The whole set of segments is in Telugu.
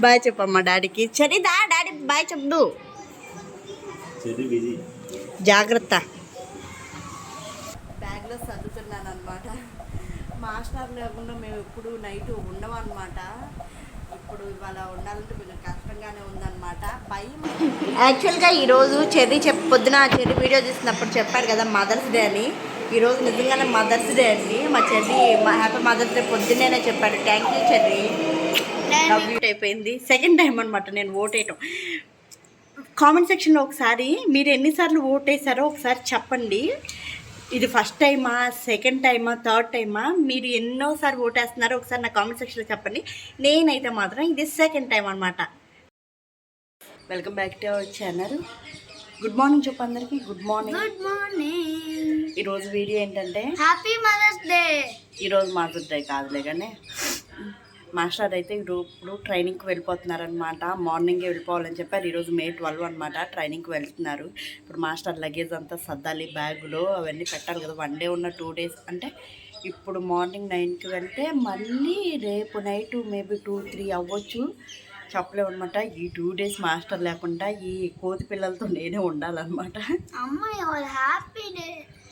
బాయ్ చెప్పమ్మా డాడీకి. చరిదా డాడీ బాయ్ చెప్పు. జాగ్రత్త. బ్యాగ్లో చదువుతున్నాను అనమాట. మాస్టర్ లేకుండా మేము ఎప్పుడు నైట్ ఉండము అనమాట. ఇప్పుడు ఇవాళ ఉండాలంటే కొంచెం కష్టంగానే ఉందన్నమాట. భయం. యాక్చువల్గా ఈరోజు పొద్దున చెర్రీ వీడియో చూసినప్పుడు చెప్పాడు కదా మదర్స్ డే అని. ఈరోజు నిజంగానే మదర్స్ డే అండి. మా చెర్రీ హ్యాపీ మదర్స్ డే పొద్దున్నే చెప్పాడు. Thank you cherry. అయిపోయింది. సెకండ్ టైం అనమాట నేను ఓట్ వేయటం. కామెంట్ సెక్షన్లో ఒకసారి మీరు ఎన్నిసార్లు ఓట్ వేసారో ఒకసారి చెప్పండి. ఇది ఫస్ట్ టైమా, సెకండ్ టైమా, థర్డ్ టైమా, మీరు ఎన్నోసారి ఓటేస్తున్నారో ఒకసారి నా కామెంట్ సెక్షన్లో చెప్పండి. నేనైతే మాత్రం ఇది సెకండ్ టైం అనమాట. Welcome back to our channel. Good morning చెప్పు అందరికి. Good morning. Good morning. ఈరోజు వీడియో ఏంటంటే హ్యాపీ మదర్స్ డే. ఈరోజు మదర్స్ డే కాదులే కానీ మాస్టర్ అయితే ఇప్పుడు ట్రైనింగ్కి వెళ్ళిపోతున్నారనమాట. మార్నింగే వెళ్ళిపోవాలని చెప్పారు. ఈరోజు May 12 అనమాట. ట్రైనింగ్కి వెళ్తున్నారు. ఇప్పుడు మాస్టర్ లగేజ్ అంతా సర్దాలి, బ్యాగులో అవన్నీ పెట్టాలి కదా. 1 డే ఉన్న 2 days అంటే ఇప్పుడు మార్నింగ్ 9కి వెళ్తే మళ్ళీ రేపు నైట్ మేబీ 2-3 అవ్వచ్చు, చెప్పలేము అనమాట. ఈ 2 days మాస్టర్ లేకుండా ఈ కోతి పిల్లలతో నేనే ఉండాలన్నమాట.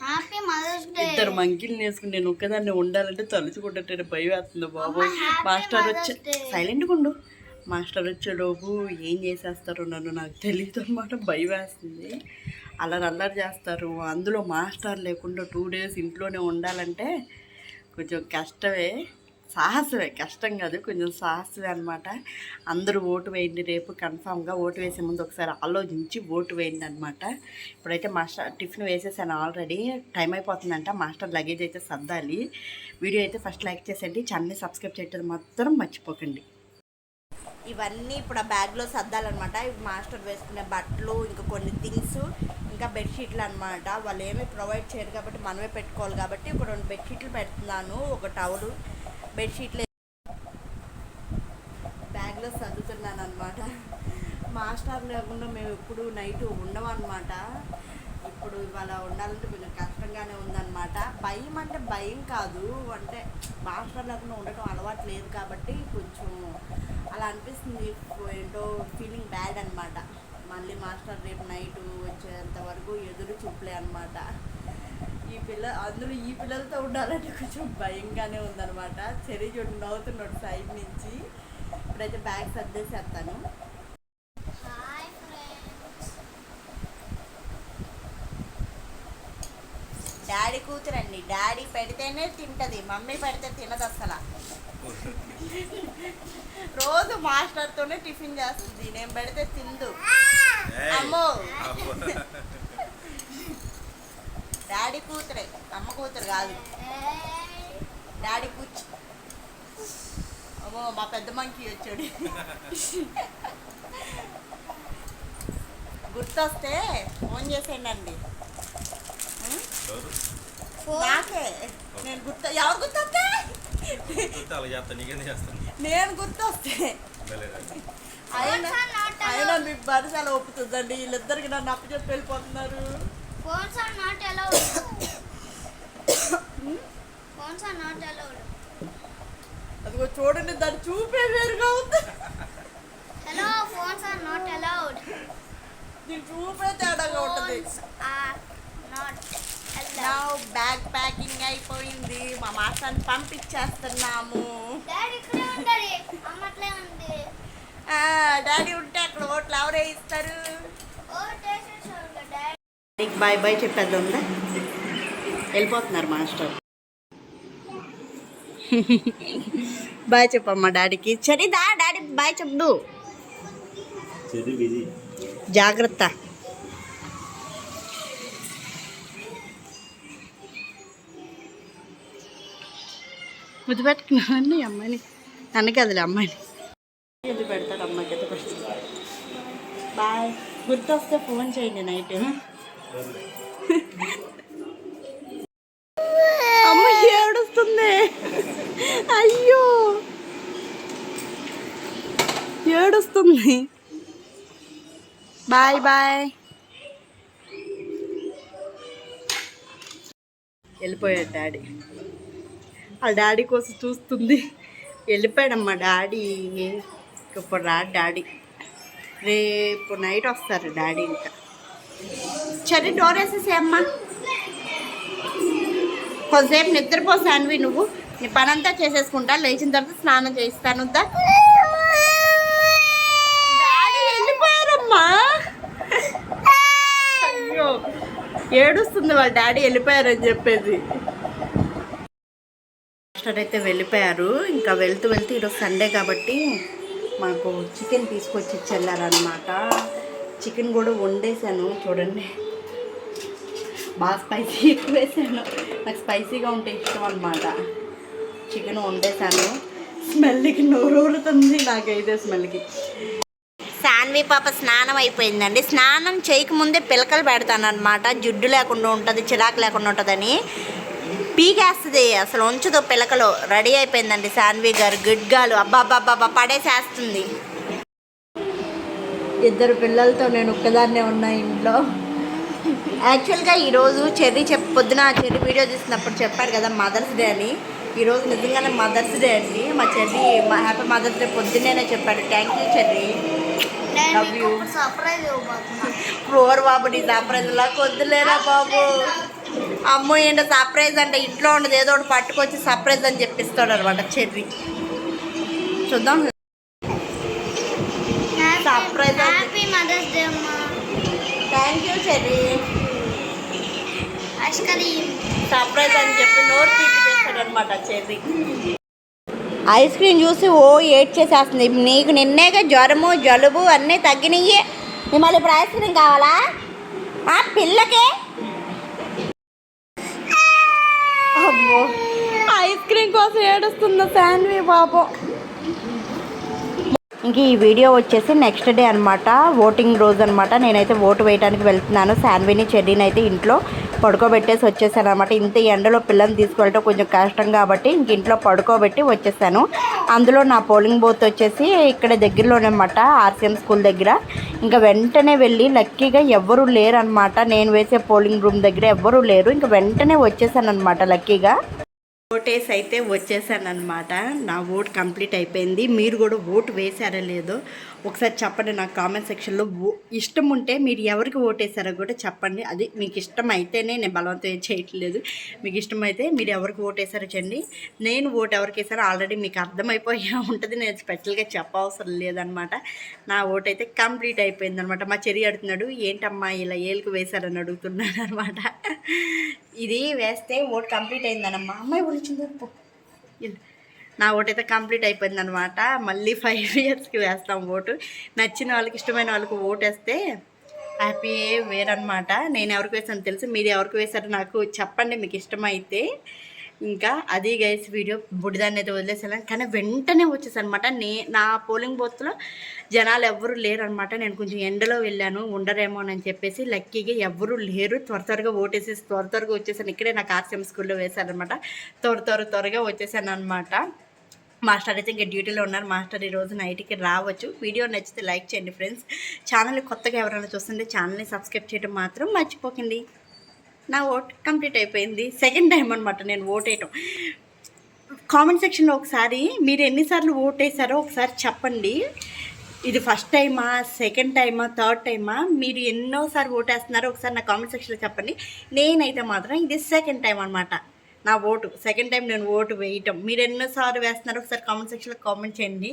Happy mother's day. ఇద్దరు మంకిలు వేసుకుని నేను ఒక్కదాన్ని ఉండాలంటే తలుచుకుంటే భయం వేస్తుంది బాబోయ్. మాస్టర్ వచ్చి సైలెంట్గా ఉండు. మాస్టర్ వచ్చేలోపు ఏం చేసేస్తారో నాకు తెలియదు అనమాట. భయం వేస్తుంది. అల్లరి చేస్తారు. అందులో మాస్టర్ లేకుండా 2 days ఇంట్లోనే ఉండాలంటే కొంచెం కష్టమే, సాహసమే. కష్టం కాదు, కొంచెం సాహసమే అనమాట. అందరూ ఓటు వేయండి. రేపు కన్ఫామ్గా ఓటు వేసే ముందు ఒకసారి ఆలోచించి ఓటు వేయండి అనమాట. ఇప్పుడైతే మాస్టర్ టిఫిన్ వేసేసాను ఆల్రెడీ. టైం అయిపోతుందంట. మాస్టర్ లగేజ్ అయితే సర్దాలి. వీడియో అయితే ఫస్ట్ లైక్ చేసేయండి. ఛానల్ని సబ్స్క్రైబ్ చేయడం మాత్రం మర్చిపోకండి. ఇవన్నీ ఇప్పుడు ఆ బ్యాగ్లో సర్దాలన్నమాట. ఇవి మాస్టర్ వేసుకునే బట్టలు, ఇంకా కొన్ని థింగ్స్, ఇంకా బెడ్షీట్లు అనమాట. వాళ్ళు ఏమీ ప్రొవైడ్ చేయరు కాబట్టి మనమే పెట్టుకోవాలి కాబట్టి ఇప్పుడు 2 బెడ్షీట్లు పెడుతున్నాను. ఒక టవలు, బెడ్షీట్లు బ్యాగ్లో సర్దుతున్నాను అనమాట. మాస్టర్ లేకుండా మేము ఎప్పుడు నైట్ ఉండము అనమాట. ఇప్పుడు ఇవాళ ఉండాలంటే కొంచెం కష్టంగానే ఉందన్నమాట. భయం అంటే భయం కాదు, అంటే మాస్టర్ లేకుండా ఉండటం అలవాటు లేదు కాబట్టి కొంచెం అలా అనిపిస్తుంది. ఏంటో ఫీలింగ్ బ్యాడ్ అనమాట. మళ్ళీ మాస్టర్ రేపు నైట్ వచ్చేంత వరకు ఎదురు చూపలే అనమాట. ఈ పిల్లలతో ఉండాలంటే కొంచెం భయంగానే ఉందన్నమాట. చెర్రీ చూడు నవ్వుతున్నాడు సైడ్ నుంచి. ఇప్పుడైతే బ్యాగ్ సర్దేసేస్తాను. డాడీ కూతురండి. డాడీ పెడితేనే తింటది, మమ్మీ పెడితే తినదు అసలు. రోజు మాస్టర్తోనే టిఫిన్ చేస్తుంది, నేను పెడితే తిందు. అమ్మో డాడీ కూతురే, అమ్మ కూతురు కాదు. డాడీ కూర్చు. అమ్మో మా పెద్ద మంకీ వచ్చాడు. గుర్తొస్తే ఫోన్ చేసేయండి. నాకే నేను ఎవరు గుర్తొస్తే నేను గుర్తొస్తే అయినా మీకు బరిసాల ఒప్పుతుందండి. వీళ్ళిద్దరికి నన్ను అప్పచెప్పి వెళ్ళిపోతున్నారు. అదిగో చూడండి, దాన్ని చూపే వేరుగా ఉంది. దీని చూపే తేడాగా ఉంటుంది. బ్యాగ్ ప్యాకింగ్ అయిపోయింది. మా మాస్టర్ని పంపించేస్తున్నాము. డాడీ ఉంటే అక్కడ ఓట్లు ఎవరే ఇస్తారు. బాయ్ బాయ్ చెప్పేది ఉందా. వెళ్ళిపోతున్నారు మాస్టర్. బాయ్ చెప్పమ్మా డాడీకి. చరిదా డాడీ బాయ్ చెప్పు. జాగ్రత్త. ముద్దు పెట్టుకున్నానండి అమ్మాయిని. అన్నకి అదిలే అమ్మాయిని ఎందుకు పెడతాడు. అమ్మాయికి అయితే పెడతాడు. బాయ్. గుర్తొస్తే ఫోన్ చేయండి నైట్. అమ్మ ఏడుస్తుంది. అయ్యో ఏడుస్తుంది. Bye bye. వెళ్ళిపోయాడు డాడీ. ఆ డాడీ కోసం చూస్తుంది. వెళ్ళిపోయాడమ్మా డాడీ. ఇప్పుడు రా డాడీ, రేపు నైట్ వస్తారు డాడీ. ఇంకా సరే డోర్ వేసేసేమ్మా, కొంతసేపు నిద్రపో శాన్వి. నువ్వు నీ పనంతా చేసేసుకుంటా, లేచిన తర్వాత స్నానం చేయిస్తాను. డాడీ వెళ్ళిపోయారమ్మా. అయ్యో ఏడుస్తుంది వాళ్ళ డాడీ వెళ్ళిపోయారని చెప్పేసి. మాస్టర్ అయితే వెళ్ళిపోయారు. ఇంకా వెళ్తూ ఈరోజు సండే కాబట్టి మాకు చికెన్ తీసుకొచ్చి ఇచ్చెళ్ళారనమాట. చికెన్ కూడా వండేసాను చూడండి, బాగా స్పైసీ ఎక్కువ వేసాను. నాకు స్పైసీగా ఉంటే ఇష్టం అనమాట. చికెన్ వండేసాను. స్మెల్కి నోరూరుతుంది నాకైతే స్మెల్కి. శాన్వి పాప స్నానం అయిపోయిందండి. స్నానం చేయకముందే పిలకలు పెడతాను అనమాట, జిడ్డు లేకుండా ఉంటుంది, చిరాకు లేకుండా ఉంటుందని. పీకేస్తుంది, అసలు ఉంచదు పిలకలు. రెడీ అయిపోయిందండి శాన్వి గారు, గుడ్గాలు. అబ్బాబ్బాబ్బా పడేసేస్తుంది. ఇద్దరు పిల్లలతో నేను ఒక్కదాన్నే ఉన్నా ఇంట్లో. యాక్చువల్గా ఈరోజు పొద్దున చెర్రీ వీడియో తీసినప్పుడు చెప్పారు కదా మదర్స్ డే అని. ఈరోజు నిజంగానే మదర్స్ డే అండి. మా చెర్రీ హ్యాపీ మదర్స్ డే పొద్దున్నే చెప్పాడు. Thank you Cherry, love you. ప్రోర్ బాబు, నీ సర్ప్రైజ్లా కొద్దులేరా బాబు. అమ్మో ఏంటో సర్ప్రైజ్ అంటే ఇంట్లో ఉండదు, ఏదో ఒకటి పట్టుకొచ్చి సర్ప్రైజ్ అని చెప్పిస్తాడు అనమాట చెర్రీ. చూద్దాం. Surprise. Thank you cherry. Surprise అని చెప్పి నోరు తీపి చేస్తాడు అనమాట చెర్రీ. ఐస్ క్రీమ్ చూసి ఏడ్చేసేస్తుంది. నీకు నిన్నేగా జ్వరము జలుబు అన్నీ తగ్గినాయి, మళ్ళీ ఇప్పుడు ఐస్ క్రీమ్ కావాలా పిల్లకే? అమ్మో ఐస్ క్రీమ్ కోసం ఏడుస్తుందా శాన్వి పాపం. ఇంక ఈ వీడియో వచ్చేసి నెక్స్ట్ డే అనమాట, ఓటింగ్ రోజు అనమాట. నేనైతే ఓటు వేయడానికి వెళ్తున్నాను. శాన్విని చెర్రీని అయితే ఇంట్లో పడుకోబెట్టేసి వచ్చేసాను అనమాట. ఇంత ఎండలో పిల్లల్ని తీసుకెళ్ళటం కొంచెం కష్టం కాబట్టి ఇంక ఇంట్లో పడుకోబెట్టి వచ్చేసాను. అందులో నా పోలింగ్ బూత్ వచ్చేసి ఇక్కడ దగ్గరలోనే అనమాట, ఆర్సీఎం స్కూల్ దగ్గర. ఇంకా వెంటనే వెళ్ళి లక్కీగా ఎవ్వరూ లేరు అనమాట. నేను వేసే పోలింగ్ రూమ్ దగ్గర ఎవ్వరూ లేరు. ఇంకా వెంటనే వచ్చేసాను అనమాట లక్కీగా. ఓటేసి అయితే వచ్చేసాను అనమాట. నా ఓటు కంప్లీట్ అయిపోయింది. మీరు కూడా ఓటు వేసారో లేదో ఒకసారి చెప్పండి నాకు కామెంట్ సెక్షన్లో. ఇష్టం ఉంటే మీరు ఎవరికి ఓటేసారో కూడా చెప్పండి. అది మీకు ఇష్టం అయితేనే, నేను బలవంతం ఏం చేయట్లేదు. మీకు ఇష్టమైతే మీరు ఎవరికి ఓటేసారో చెప్పండి. నేను ఓటు ఎవరికి వేసారో ఆల్రెడీ మీకు అర్థమైపోయి ఉంటుంది, నేను స్పెషల్గా చెప్పవసరం లేదనమాట. నా ఓటు అయితే కంప్లీట్ అయిపోయింది అనమాట. మా చెర్రీ అడుగుతున్నాడు, ఏంటమ్మా ఇలా ఏళ్ళకు వేశారని అడుగుతున్నాడు అనమాట. ఇది వేస్తే ఓటు కంప్లీట్ అయిందనమ్మా. అమ్మాయి వచ్చింది. నా ఓటు అయితే కంప్లీట్ అయిపోయిందనమాట. మళ్ళీ 5 ఇయర్స్కి వేస్తాం ఓటు. నచ్చిన వాళ్ళకి, ఇష్టమైన వాళ్ళకి ఓటు వేస్తే హ్యాపీ వేరనమాట. నేను ఎవరికి వేసాను తెలుసు, మీరు ఎవరికి వేసారో నాకు చెప్పండి మీకు ఇష్టమైతే. ఇంకా అది గైస్ వీడియో బుడిదాన్ని అయితే వదిలేసాను. కానీ వెంటనే వచ్చేసాను అనమాట. నా పోలింగ్ బూత్లో జనాలు ఎవ్వరూ లేరు అనమాట. నేను కొంచెం ఎండలో వెళ్ళాను, ఉండరేమో అని చెప్పేసి. లక్కీగా ఎవ్వరూ లేరు. త్వరగా ఓటేసేసి త్వరగా వచ్చేసాను. ఇక్కడే నాకు ఆర్సీఎం స్కూల్లో వేశారనమాట. త్వరగా వచ్చేసాను అనమాట. మాస్టర్ అయితే ఇంకా డ్యూటీలో ఉన్నారు. మాస్టర్ ఈరోజు నైట్కి రావచ్చు. వీడియో నచ్చితే లైక్ చేయండి ఫ్రెండ్స్. ఛానల్ కొత్తగా ఎవరైనా చూస్తుంటే ఛానల్ని సబ్స్క్రైబ్ చేయడం మాత్రం మర్చిపోకండి. నా ఓట్ కంప్లీట్ అయిపోయింది. సెకండ్ టైం అనమాట నేను ఓట్ వేయటం. కామెంట్ సెక్షన్లో ఒకసారి మీరు ఎన్నిసార్లు ఓట్ వేసారో ఒకసారి చెప్పండి. ఇది ఫస్ట్ టైమా, సెకండ్ టైమా, థర్డ్ టైమా, మీరు ఎన్నోసార్లు ఓట్ వేస్తున్నారో ఒకసారి నా కామెంట్ సెక్షన్లో చెప్పండి. నేనైతే మాత్రం ఇది సెకండ్ టైం అనమాట నా ఓటు. సెకండ్ టైం నేను ఓటు వేయటం. మీరు ఎన్నోసార్లు వేస్తున్నారో ఒకసారి కామెంట్ సెక్షన్లో కామెంట్ చేయండి.